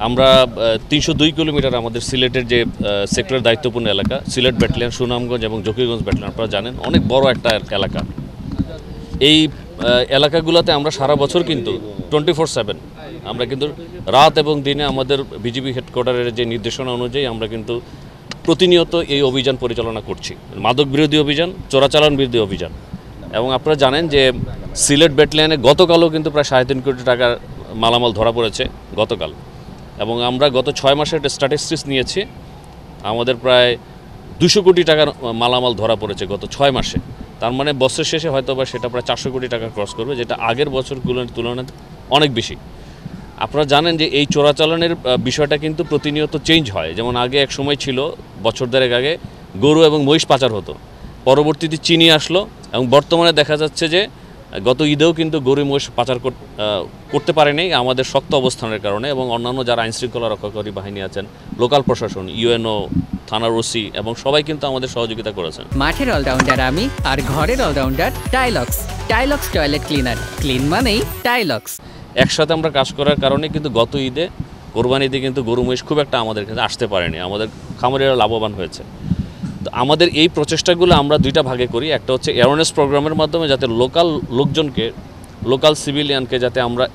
আমরা ৩০২ কিলোমিটার আমাদের সিলেটের যে সেক্টরের দায়িত্বপূর্ণ এলাকা সিলেট ব্যাটালিয়ন, সুনামগঞ্জ এবং জকিগঞ্জ ব্যাটালিয়ন, আপনারা জানেন অনেক বড় একটা এলাকা। এই এলাকাগুলোতে আমরা সারা বছর কিন্তু 24/7 আমরা কিন্তু রাত এবং দিনে আমাদের বিজিবি হেডকোয়ার্টারের যে নির্দেশনা অনুযায়ী আমরা কিন্তু প্রতিনিয়ত এই অভিযান পরিচালনা করছি। মাদক বিরোধী অভিযান, চোরাচালান বিরোধী অভিযান। এবং আপনারা জানেন যে সিলেট ব্যাটালিয়নে গতকালও কিন্তু প্রায় ৩.৫ কোটি টাকার মালামাল ধরা পড়েছে গতকাল। এবং আমরা গত ৬ মাসের একটা স্ট্যাটিস্টিক্স নিয়েছি, আমাদের প্রায় ২০০ কোটি টাকার মালামাল ধরা পড়েছে গত ৬ মাসে। তার মানে বছর শেষে হয়তো বা সেটা প্রায় ৪০০ কোটি টাকা ক্রস করবে, যেটা আগের বছরগুলোর তুলনায় অনেক বেশি। আপনারা জানেন যে এই চোরাচালানের বিষয়টা কিন্তু প্রতিনিয়ত চেঞ্জ হয়। যেমন আগে এক সময় ছিল, বছর দেড়েক আগে গরু এবং মহিষ পাচার হতো, পরবর্তীতে চিনি আসলো এবং বর্তমানে দেখা যাচ্ছে যে গত ঈদেও কিন্তু গরু মহিষ পাচার করতে পারেনি আমাদের শক্ত অবস্থানের কারণে, এবং অন্যান্য যারা আইনশৃঙ্খলা রক্ষাকারী বাহিনী আছেন, লোকাল প্রশাসন, ইউএনও, থানার ওসি এবং সবাই কিন্তু আমাদের সহযোগিতা করেছেন। মাঠের অলরাউন্ডার আমি, আর ঘরের allrounder Tylox. Tylox toilet cleaner, clean মানেই টাইলক্স। একসাথে আমরা কাজ করার কারণে কিন্তু গত ঈদে, কোরবানি ঈদে কিন্তু গরু মহিষ খুব একটা আমাদের কাছে আসতে পারেনি, আমাদের খামারিরা লাভবান হয়েছে। তো আমাদের এই প্রচেষ্টাগুলো আমরা দুইটা ভাগে করি। একটা হচ্ছে অ্যাওয়ারনেস প্রোগ্রামের মাধ্যমে যাতে লোকাল লোকজনকে, লোকাল সিভিলিয়ানকে যাতে আমরা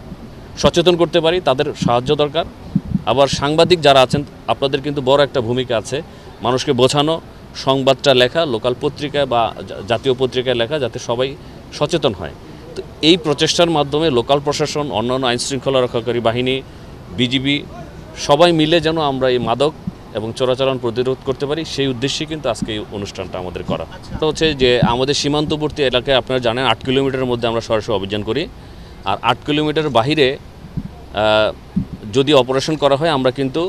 সচেতন করতে পারি, তাদের সাহায্য দরকার। আবার সাংবাদিক যারা আছেন, আপনাদের কিন্তু বড় একটা ভূমিকা আছে, মানুষকে বোঝানো, সংবাদটা লেখা, লোকাল পত্রিকায় বা জাতীয় পত্রিকায় লেখা, যাতে সবাই সচেতন হয়। তো এই প্রচেষ্টার মাধ্যমে লোকাল প্রশাসন, অন্যান্য আইনশৃঙ্খলা রক্ষাকারী বাহিনী, বিজিবি সবাই মিলে যেন আমরা এই মাদক এবং চোরাচালান প্রতিরোধ করতে পারি, সেই উদ্দেশ্যে কিন্তু আজকে এই অনুষ্ঠানটা আমাদের করা। তো হচ্ছে যে আমাদের সীমান্তবর্তী এলাকায় আপনারা জানেন ৮ কিলোমিটারের মধ্যে আমরা সরাসরি অভিযান করি। আর ৮ কিলোমিটার বাহিরে যদি অপারেশন করা হয়, আমরা কিন্তু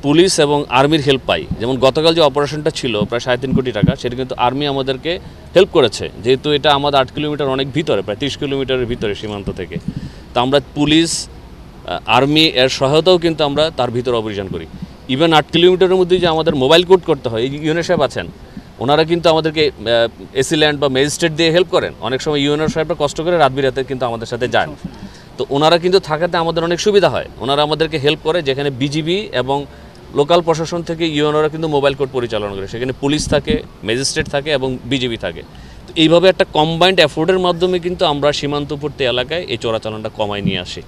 পুলিশ এবং আর্মির হেল্প পাই। যেমন গতকাল যে অপারেশনটা ছিল প্রায় ৩.৫ কোটি টাকা, সেটা কিন্তু আর্মি আমাদেরকে হেল্প করেছে, যেহেতু এটা আমাদের ৮ কিলোমিটার অনেক ভিতরে, প্রায় ৩০ কিলোমিটারের ভিতরে সীমান্ত থেকে। তো আমরা পুলিশ, আর্মি এর সহায়তাও কিন্তু আমরা তার ভিতরে অভিযান করি। ইভেন ৮ কিলোমিটারের মধ্যে যে আমাদের মোবাইল কোড করতে হয়, এই ইউএনও সাহেব আছেন, ওনারা কিন্তু আমাদেরকে এসিল্যান্ড বা ম্যাজিস্ট্রেট দিয়ে হেল্প করেন। অনেক সময় ইউএনও সাহেবরা কষ্ট করে রাত বিরাতে কিন্তু আমাদের সাথে যান। তো ওনারা কিন্তু থাকাতে আমাদের অনেক সুবিধা হয়, ওনারা আমাদেরকে হেল্প করে। যেখানে বিজিবি এবং লোকাল প্রশাসন থেকে ইউএনওরা কিন্তু মোবাইল কোড পরিচালনা করে, সেখানে পুলিশ থাকে, ম্যাজিস্ট্রেট থাকে এবং বিজিবি থাকে। তো এইভাবে একটা কম্বাইন্ড এফোর্টের মাধ্যমে কিন্তু আমরা সীমান্তবর্তী এলাকায় এই চোরাচালানটা কমায় নিয়ে আসি।